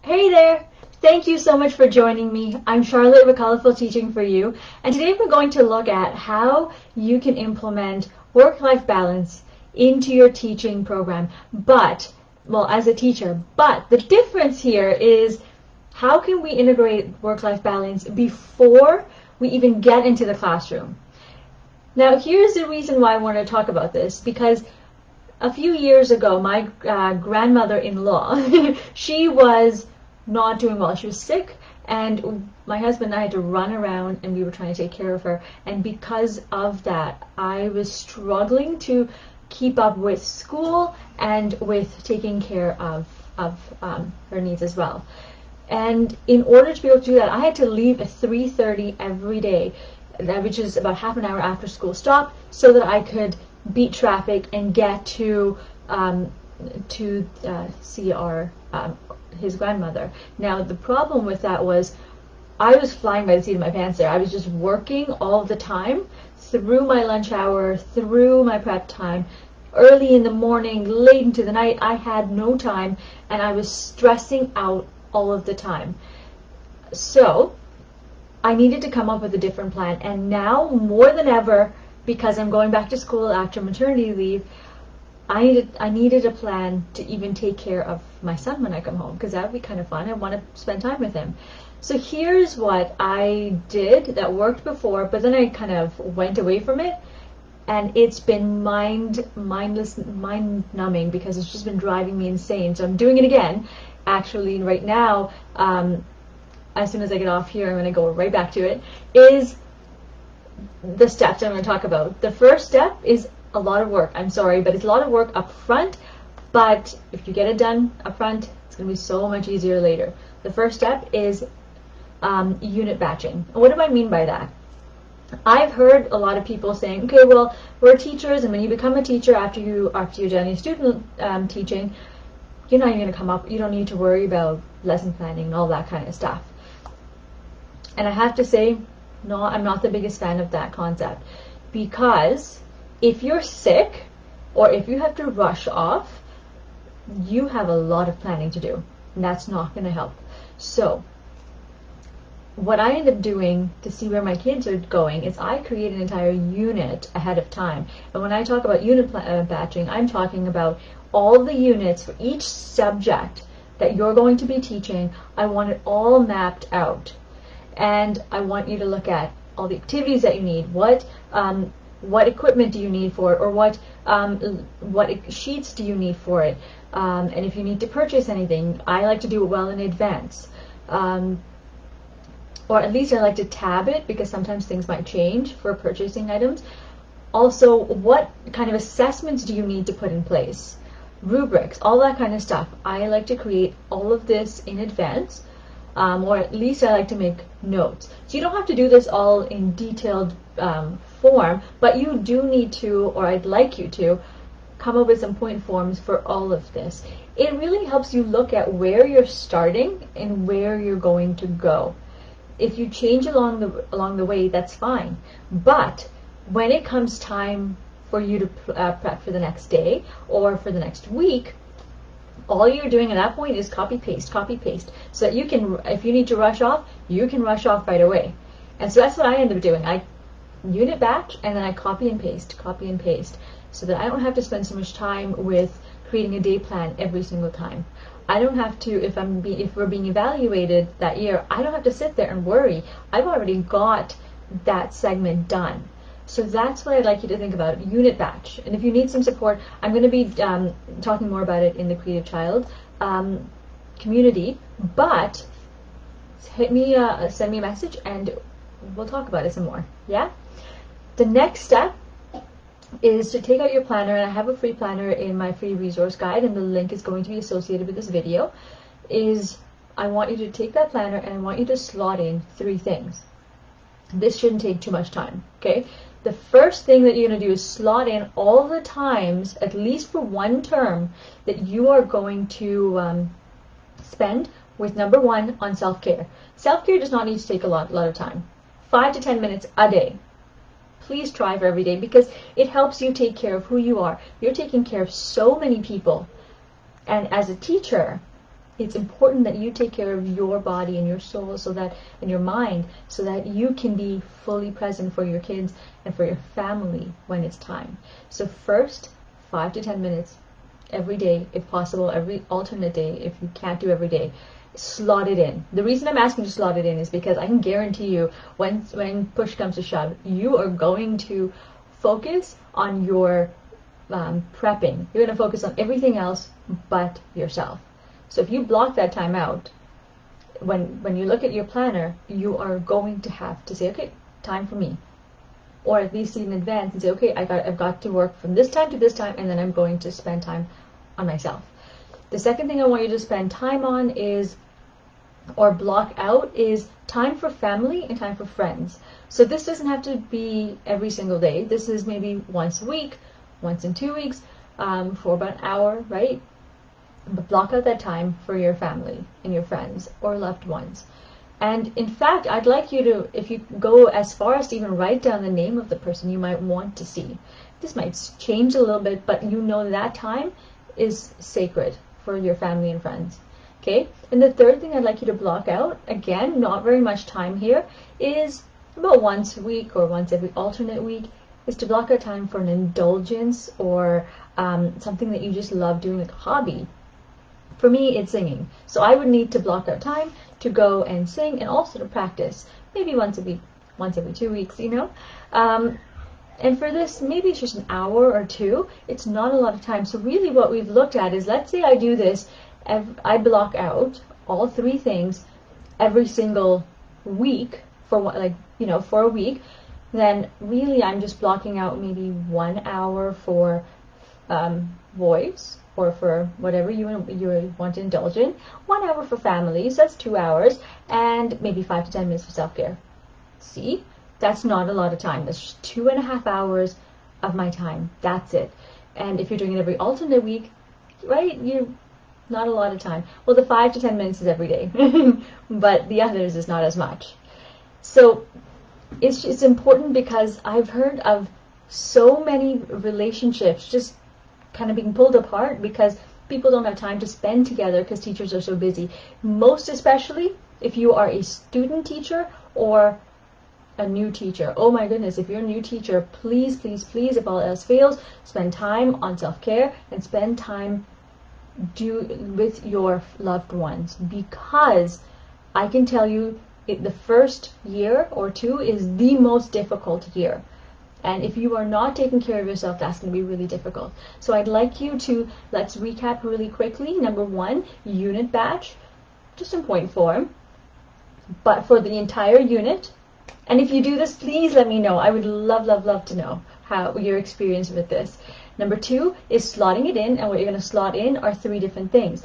Hey there! Thank you so much for joining me. I'm Charlotte with Colorful Teaching for You, and today we're going to look at how you can implement work-life balance into your teaching program, as a teacher. But the difference here is how can we integrate work-life balance before we even get into the classroom? Now, here's the reason why I want to talk about this, because a few years ago, my grandmother-in-law, she was not doing well. She was sick, and my husband and I had to run around, and we were trying to take care of her. And because of that, I was struggling to keep up with school and with taking care of her needs as well. And in order to be able to do that, I had to leave at 3:30 every day, which is about half an hour after school stopped, so that I could beat traffic and get to see his grandmother. Now, the problem with that was I was flying by the seat of my pants there. I was just working all the time, through my lunch hour, through my prep time, early in the morning, late into the night. I had no time, and I was stressing out all of the time. So I needed to come up with a different plan, and now more than ever, because I'm going back to school after maternity leave, I needed a plan to even take care of my son when I come home, because that would be kind of fun. I want to spend time with him. So here's what I did that worked before, but then I kind of went away from it, and it's been mind-numbing, because it's just been driving me insane. So I'm doing it again, actually, right now. As soon as I get off here, I'm going to go right back to it, is the steps I'm going to talk about. The first step is a lot of work. I'm sorry, but it's a lot of work up front, but if you get it done up front, it's going to be so much easier later. The first step is unit batching. And what do I mean by that? I've heard a lot of people saying, okay, well, we're teachers, and when you become a teacher after you're done your student teaching, you're not even going to come up, you don't need to worry about lesson planning and all that kind of stuff. And I have to say, no, I'm not the biggest fan of that concept, because if you're sick or if you have to rush off, you have a lot of planning to do, and that's not going to help. So what I end up doing to see where my kids are going is I create an entire unit ahead of time. And when I talk about unit batching, I'm talking about all the units for each subject that you're going to be teaching. I want it all mapped out. And I want you to look at all the activities that you need. What equipment do you need for it, or what sheets do you need for it? And if you need to purchase anything, I like to do it well in advance. Or at least I like to tab it, because sometimes things might change for purchasing items. Also, what kind of assessments do you need to put in place? Rubrics, all that kind of stuff. I like to create all of this in advance. Or at least I like to make notes. So you don't have to do this all in detailed form, but you do need to, or I'd like you to, come up with some point forms for all of this. It really helps you look at where you're starting and where you're going to go. If you change along the way, that's fine. But when it comes time for you to prep for the next day or for the next week, all you're doing at that point is copy paste, so that you can, if you need to rush off, you can rush off right away. And so that's what I end up doing. I unit batch, and then I copy and paste, so that I don't have to spend so much time with creating a day plan every single time. I don't have to, if we're being evaluated that year, I don't have to sit there and worry. I've already got that segment done. So that's what I'd like you to think about, unit batch. And if you need some support, I'm going to be talking more about it in the Creative Child community, but send me a message and we'll talk about it some more, yeah? The next step is to take out your planner, and I have a free planner in my free resource guide, and the link is going to be associated with this video. I want you to take that planner and I want you to slot in 3 things. This shouldn't take too much time, okay? The first thing that you're going to do is slot in all the times, at least for one term, that you are going to spend with, number 1, on self-care. Self-care does not need to take a lot of time. 5 to 10 minutes a day. Please try for every day, because it helps you take care of who you are. You're taking care of so many people. And as a teacher, it's important that you take care of your body and your soul, so that, and your mind, so that you can be fully present for your kids and for your family when it's time. So first, 5 to 10 minutes every day, if possible, every alternate day, if you can't do every day. Slot it in. The reason I'm asking you to slot it in is because I can guarantee you, when push comes to shove, you are going to focus on your prepping. You're going to focus on everything else but yourself. So if you block that time out, when you look at your planner, you are going to have to say, okay, time for me. Or at least in advance and say, okay, I've got to work from this time to this time, and then I'm going to spend time on myself. The second thing I want you to spend time on is, or block out, is time for family and time for friends. So this doesn't have to be every single day. This is maybe once a week, once in 2 weeks, for about an hour, right? But block out that time for your family and your friends or loved ones. And in fact, I'd like you to, if you go as far as to even write down the name of the person you might want to see. This might change a little bit, but you know that time is sacred for your family and friends. Okay? And the third thing I'd like you to block out, again, not very much time here, is about once a week or once every alternate week, is to block out time for an indulgence or something that you just love doing, like a hobby. For me, it's singing. So I would need to block out time to go and sing, and also to practice, maybe once a week, once every 2 weeks, you know. And for this, maybe it's just an hour or two. It's not a lot of time. So really what we've looked at is, let's say I do this, I block out all 3 things every single week for for a week. Then really I'm just blocking out maybe 1 hour for voice, or for whatever you want to indulge in, 1 hour for family, so that's 2 hours, and maybe 5 to 10 minutes for self-care. See? That's not a lot of time. That's just 2.5 hours of my time. That's it. And if you're doing it every alternate week, right, you not a lot of time. Well, the 5 to 10 minutes is every day, but the others is not as much. So it's important, because I've heard of so many relationships just kind of being pulled apart because people don't have time to spend together because teachers are so busy. Most especially if you are a student teacher or a new teacher. Oh my goodness, if you're a new teacher, please, please, please, if all else fails, spend time on self-care and spend time with your loved ones, because I can tell you the first year or 2 is the most difficult year. And if you are not taking care of yourself, that's going to be really difficult. So I'd like you to, let's recap really quickly. Number 1, unit batch, just in point form, but for the entire unit. And if you do this, please let me know. I would love, love, love to know how your experience with this. Number 2 is slotting it in, and what you're going to slot in are 3 different things.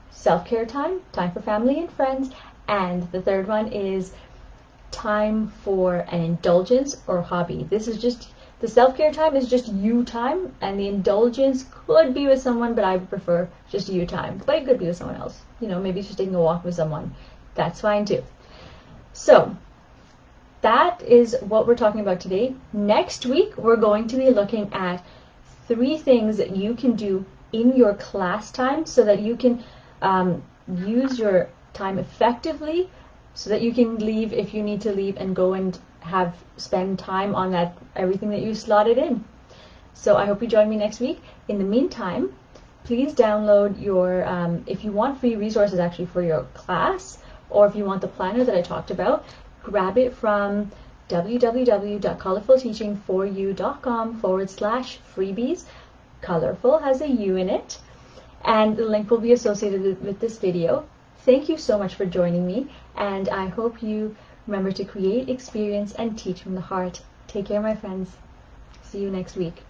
Self-care time, time for family and friends, and the third one is time for an indulgence or hobby. This is just, the self-care time is just you time, and the indulgence could be with someone, but I would prefer just you time. But it could be with someone else. You know, maybe just taking a walk with someone. That's fine too. So that is what we're talking about today. Next week, we're going to be looking at 3 things that you can do in your class time so that you can use your time effectively, so that you can leave if you need to leave and go and spend time on that, everything that you slotted in. So I hope you join me next week. In the meantime, please download your, if you want free resources actually for your class, or if you want the planner that I talked about, grab it from www.colorfulteaching4u.com/freebies. Colorful has a U in it, and the link will be associated with this video. Thank you so much for joining me, and I hope you remember to create, experience, and teach from the heart. Take care, my friends. See you next week.